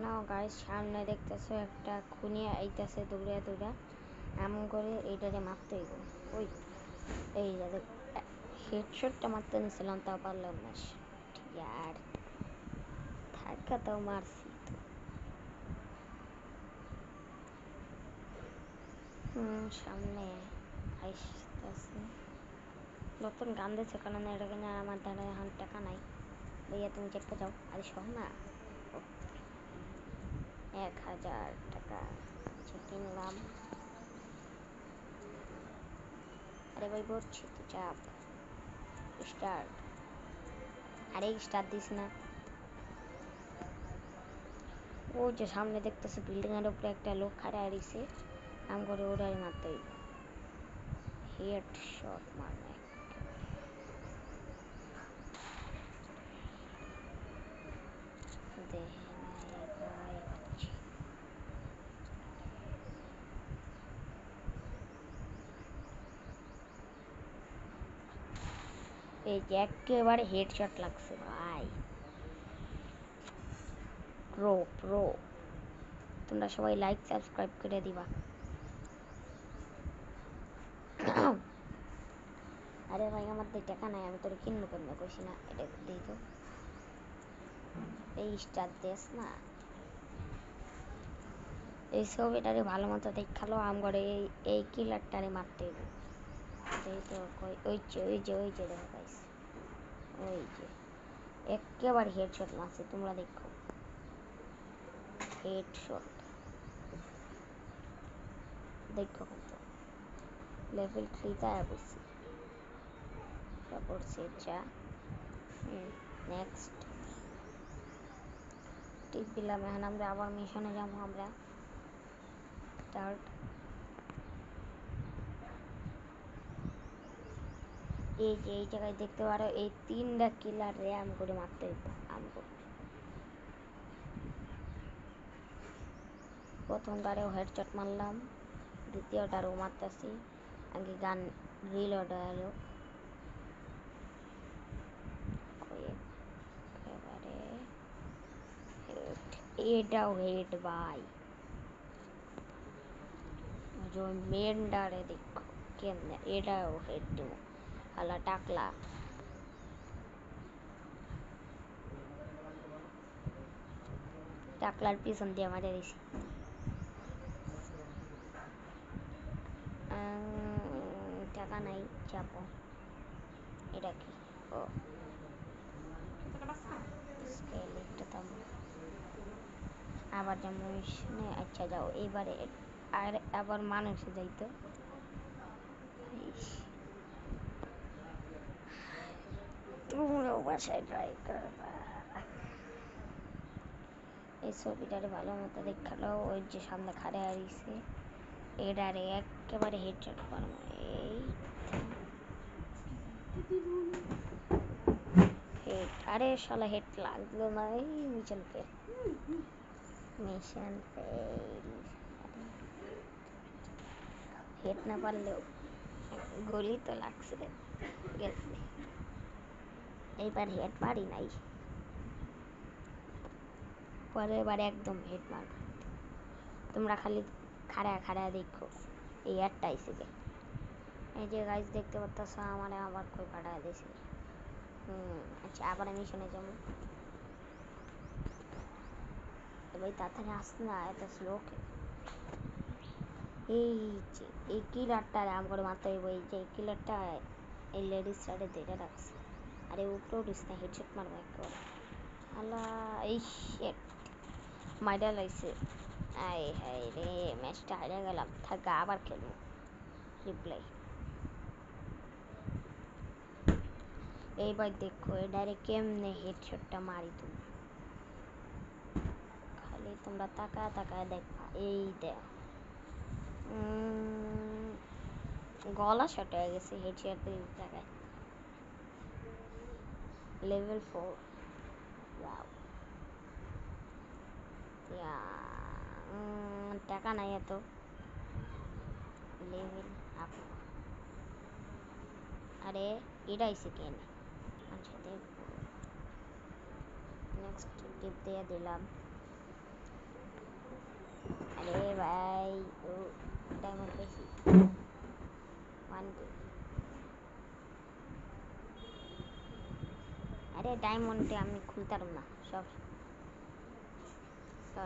নাও guys, সামনে দেখতেছো একটা খুনি আইতাছে দৌড়া দৌড়া। এমন করে এইটারে মারতে হইব। ওই এই যে হেডশটটা মারতে নিছিলাম, তাও পারলাম না। ইয়ার থাকা তাও মারছি তো। সামনে আইসতেছে। নতুন গান দিয়েছে, কারণ এটা কিনে আমার দ্বারা এখন টাকা নাই। ভাইয়া তুমি চেপে যাও, আরে সহ না। 1000 টাকা কিনলাম। আরে ভাই বলছি তো চাপ স্টার্ট। আরে স্টার্ট দিস না। ও যে সামনে দেখতেছে বিল্ডিং এর উপরে একটা লোক খাড়া রইছে, আম করে ওরাই মারতে হইব। হেড শট মারবে। দেখে নাই ভয় পাচ্ছি। এই যে একেবারে হেডশট লাগছে ভাই। Pro pro. তোমরা সবাই লাইক সাবস্ক্রাইব করে দিবা। আরে ভাই আমার তো টাকা নাই, আমি তোর কিনবো কেমনে কইছি না। এটা দিই তো, এই স্টার দেশ না। এই ছবিটারে ভালো মতো দেখালো আম করে এই কিলারটারে মারতে হইব। এই তো ওই যে ওই যে ওই যে দেখো গাইস, ওই যে একেবারে হেডশট মারছে, তোমরা দেখো হেডশট। দেখো কিন্তু লেভেল 3 তে বসছি। পড়ছে যা। নেক্সট টিপ দিলাম। এখন আমরা আবার মিশনে যাবো। আমরা স্টার্ট। এই যে এই জায়গায় দেখতে পারো এই 3টা কিলার রে আম করে মারতে হইব। আম করে প্রথমটারেও হেডশট মারলাম, দ্বিতীয়টারও মারতেছি। আগে গান রিলোড হলো। এবারে হেড, এটাও হেড ভাই। जो मेन डारे देखो কেমনে এটাও হেড দিব। হালা টাকলা টাকলার পিছন দিয়ে মারে দিছি। টাকা নাই, চাপো। এটা কি? ও স্কেল একটু থামো। আবার যেমন আচ্ছা যাও এবারে। আর আবার মানুষে যাইতো। তোমরাও বাসায় ট্রাই করবা। এই ছবিটারে ভালো মতো দেখালো। ওই যে সামনে খাড়ে হারিয়েছে, এটারে একেবারে হেডশট করবো। এই হেড, আরে শালা হেড লাগলো না। এই mission fail, mission fail. Head না পারলেও গুলি তো লাগছে, গেছে। এইবার হেড পারি নাই, পরের বার একদম হেড মারব। তোমরা খালি খাড়া খাড়া দেখো। এই একটা আইসে গে। এই যে গাইস দেখতে পাচ্ছ আমার আবার কই ফাটা দিয়েছে। আচ্ছা আবার মিশনে যাবো। ভাই তাড়াতাড়ি আস না, এত স্লো। এই যে এই কিলারটা আম করে মারতে হইব। এই যে কিলারটা এই লেডিস সাইডে ধরে রাখছে। আরে উপরে উঠিস না, হেডশট মারবো একেবারে। আল্লাহ এই শেট মাইডা লাইছে। আয় হায় রে, ম্যাচটা হারিয়ে গেলাম। থাক আবার খেলবো। রিপ্লাই। এইবার দেখো ডাইরেক্ট কেমনে হেডশটটা মারি। তুমি খালি তোমরা তাকায় তাকায় দেখবা। এই দেখ গলা শট হয়ে গেছে হেডশটের জায়গায়। লেভেল 4। ওয়াও। টাকা নাই এত। Level up. আরে এটা আইসে কেন? আচ্ছা দেখবো। নেক্সট টিপ দিয়ে দিলাম। আরে ভাই ও ডায়মন্ড পেয়েছি 1 2 আরে ডায়মন্ডে আমি খুলতাম না সব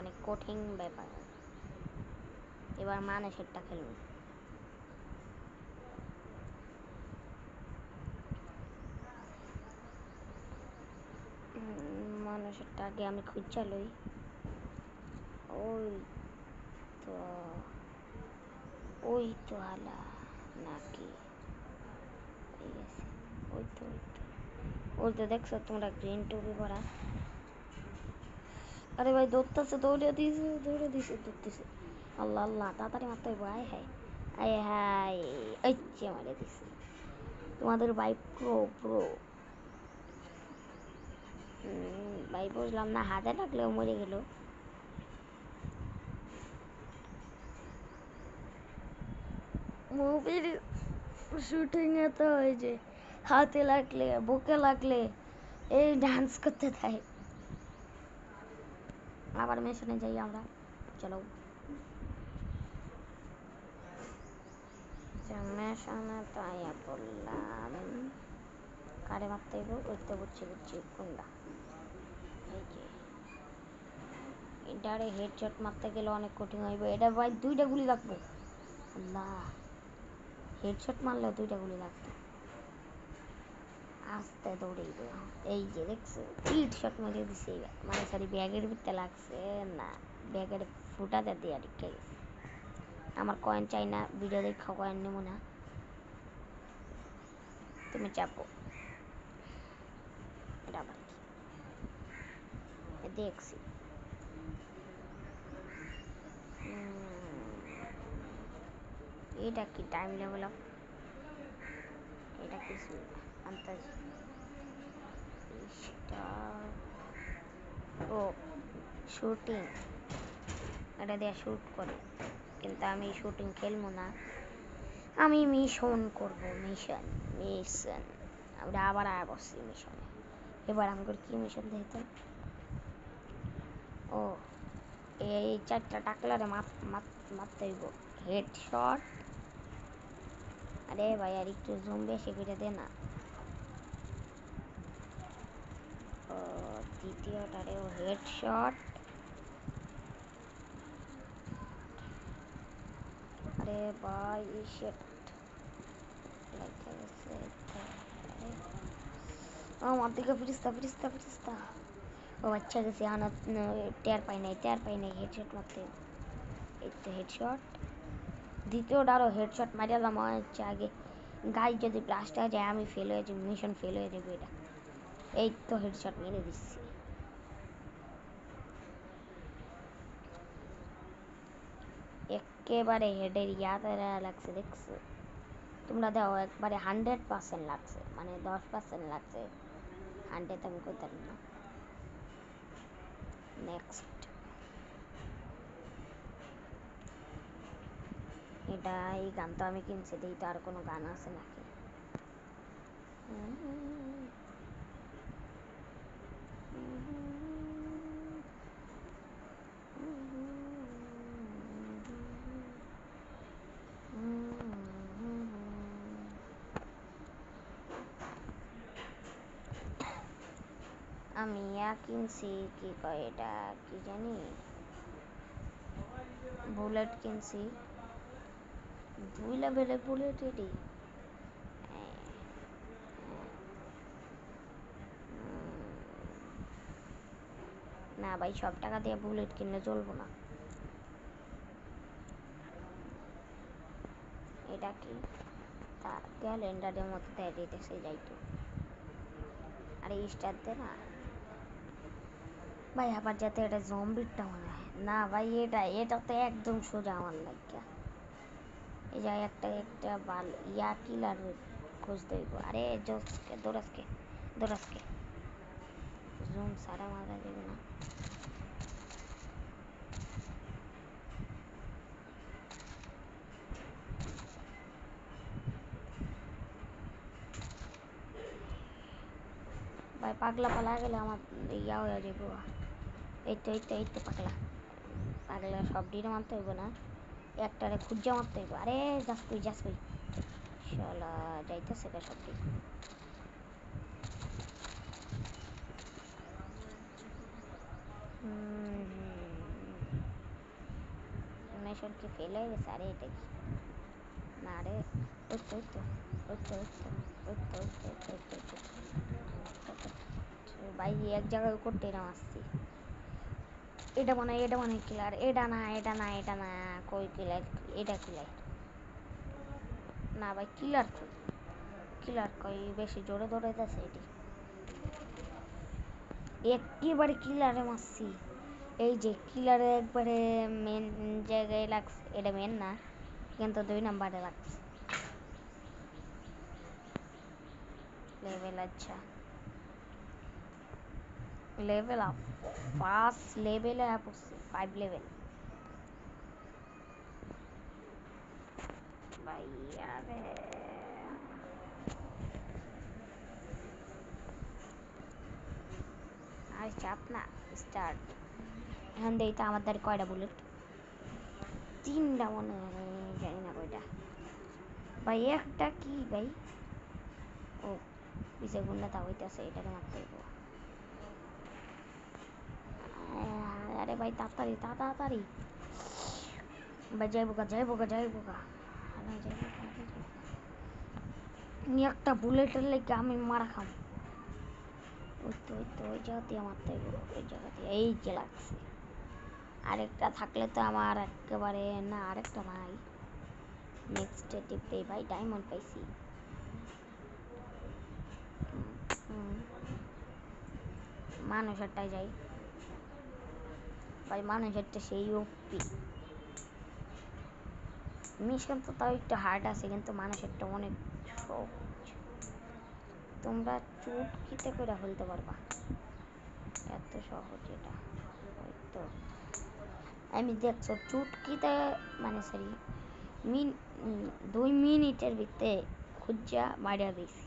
অনেক কঠিন ব্যাপার এবার মানুষেরটা খেলবো মানুষেরটা আগে আমি খুঁজা লই ওই তো ওই তো হালা নাকি এই আছে ওই তো দেখছো তোমরা গ্রিন টুপি পরা আরে ভাই দৌড়তেছে দৌড়তেছে আল্লাহ আল্লাহ তাড়াতাড়ি মারতে হইব আয় হায় আয় হায় এই মারে দিছে তোমাদের ভাই প্রো প্রো ভাই বুঝলাম না হাতে লাগলেও মরে গেল মুভির শুটিং এ তো ওই যে হাতে লাগলে বুকে লাগলে এই ডান্স করতে থাকে আবার মিশনে যাই আমরা চলো মিশনে তো আয়া বললাম কারে মারতে হইব ওই তো বুঝছি কোনটা এই যে এটারে হেডশট মারতে গেলে অনেক কঠিন হইব এটা ভাই 2টা গুলি লাগবে আল্লাহ হেডশট মারলে 2টা গুলি লাগবে আস্তে দৌড়াইব এই যে দেখছো হিট শট মেরে দিছে মানে সরি ব্যাগের ভিতরে লাগছে না ব্যাগের ফুটাতে দিয়ে রেখে গেছে আমার কয়েন চাই না ভিডিও দেখা কয়েন নেবো না তুমি চাপো এটা আবার কি দেখছি এটা কি টাইম লেভেল আপ এটা কিছু আন্তাজ ও শুটিং এটা দিয়ে শ্যুট করে কিন্তু আমি শুটিং খেলবো না আমি মিশন করব মিশন আমরা আবার বসছি মিশনে এবার আমাদের কি মিশন দিতে ও এই 4টা টাকলারে মারতে হইব হেডশট আরে ভাই আর একটু জুম বেশি করে দে না ও দ্বিতীয়টারেও হেডশট আরে ভাই শিট আমার দিকে ফিরিস্তা ও আচ্ছা গেছে আনা টের পাই নাই হেডশট মারতে এই তো হেডশট দ্বিতীয়টা আরও হেডশট মারিয়ালাম হচ্ছে আগে গাই যদি ব্লাস্ট হয়ে যায় আমি ফেল হয়ে যাবো মিশন ফেল হয়ে যাবে এটা এই তো হেডশট মেরে দিচ্ছি একেবারে হেডের ইয়াদ লাগছে দেখছো তোমরা দেখো একবারে 100% লাগছে মানে 10% লাগছে 100 আমি করতে না নেক্সট এটা এই গান তো আমি কিনছি এই তো আর কোনো গান আছে নাকি আমি কিনছি কি কয় এটা কি জানি বুলেট কিনছি 2 লেভেলের বুলেট এটি না ভাই সব টাকা দিয়ে বুলেট কিনলে চলবো না এটা কি তা ক্যালেন্ডারের মতো দেয় দেশে যাইতো আরে স্টার দে না ভাই আবার যাতে এটা জম্বিরটা মনে হয় না ভাই এটা তো একদম সোজা আমার লাগে এই যে একটা বাল কিলার খুঁজতে হইব আরে জোসকে দোরাসকে জুম সারা মারা যাবে না ভাই পাগলা পালা গেলে আমার হয়ে যাবো এই তো পাগলা পাগলা সব ডিরে মারতে হইব না, একটারে খুঁজা মারতে হইব। আরে যাস কই শালা যাইতেছে কা সব ডির। মেশর কি ফেল হয়ে গেছে? আরে এটা কি না রে, ওই তো ওই তো ওই তো ওই তো ওই তো ওই তো ওই তো ওই তো ভাই এক জায়গায় করতে না আসছি। এটা মনে কিলার, এটা না এটা না এটা না, কই কিলার, এটা কিলার না ভাই, কিলার কই, কিলার কই, বেশি জোরে দৌড়াইতেছে এটি, একেবারে কিলারে মারছি। এই যে কিলারে একবারে মেন জায়গায় লাগছে, এটা মেন না কিন্তু 2 নাম্বারে লাগছে। লেভেল আচ্ছা, লেভেল আপ, ফার্স্ট লেভেলে আপ 5 লেভেল ভাইয়া রে। আর চাপ না, স্টার্ট। এখন দেই তো আমার দ্বারা কয়টা বুলেট, 3টা মনে হয়, জানি না কয়টা ভাই, একটা কি ভাই, ও পিছে গুন্ডা তা হইতেছে, এটাকে মারতে হইব। আরে ভাই তাড়াতাড়ি তাড়াতাড়ি ভাই, যাইবো গা একটা বুলেটের লেগে আমি মারা খাম। ওই তো ওই জায়গা দিয়ে মারতে হইব, ওই জায়গা দিয়ে, এই যে লাগছে। আরেকটা থাকলে তো আমার একেবারে, না আরেকটা নাই, নেক্সট টিপতেই ভাই ডায়মন্ড পাইছি। মানুষেরটাই যাই ভাই, মানুষেরটা সেই ওপি মিশন তো তাও একটু হার্ড আছে, কিন্তু মানুষেরটা অনেক সহজ, তোমরা চুটকিতে করে ফেলতে পারবা, এত সহজ এটা। ওই তো আমি দেখছো চুটকিতে, মানে সরি 2 মিনিটের ভিতরে খুঁজা মারিয়া দিয়েছি।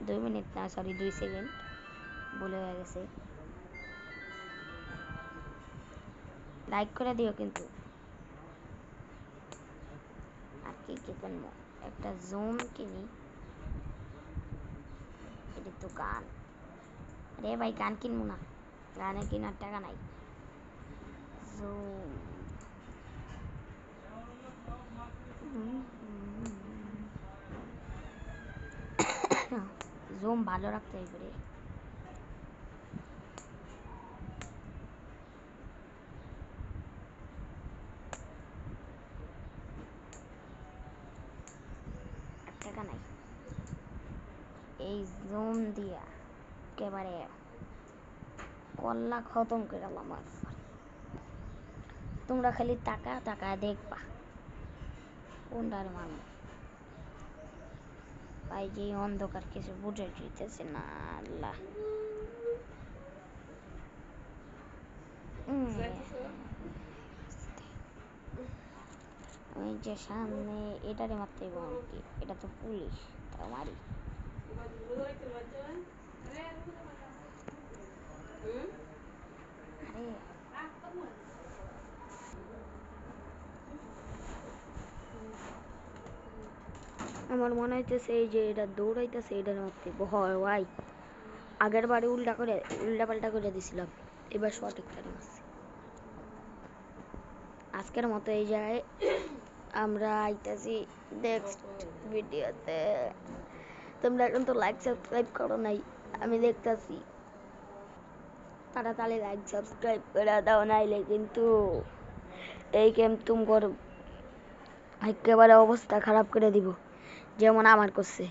2 মিনিট না, সরি 2 সেকেন্ড, ভুল হয়ে গেছে। লাইক করে দিও কিন্তু। আর কি কি কিনবো, একটা জুম কিনি, এটা তো গান, আরে ভাই গান কিনবো না, গানে কেনার টাকা নাই। জুম জুম ভালো রাখতে হইব রে। টাকা নাই, এই জুম দিয়া একেবারে কল্লা খতম করে আমার। তোমরা খালি টাকা টাকা দেখবা কোনটার মান ভাই, যে অন্ধকার কিছু বুঝে যেতেছে না আল্লাহ। ওই যে সামনে এটারে মারতে হইব, এটা তো পুলিশ, তাও মারি। আরে আমার মনে হইতেছে এই যে এটা দৌড়াইতেছে, এটার মারতে হয় ভাই, আগের বারে উল্টা পাল্টা করে দিছিলাম, এবার সঠিক টারে মারছি। আজকের মতো এই জায়গায় আমরা আইতাছি নেক্সট ভিডিওতে। তোমরা এখন তো লাইক সাবস্ক্রাইব করো নাই, আমি দেখতাছি, তাড়াতাড়ি লাইক সাবস্ক্রাইব করে দাও, নাইলে কিন্তু এই গেম তুমগর একেবারে অবস্থা খারাপ করে দিব, যেমন আমার করছে।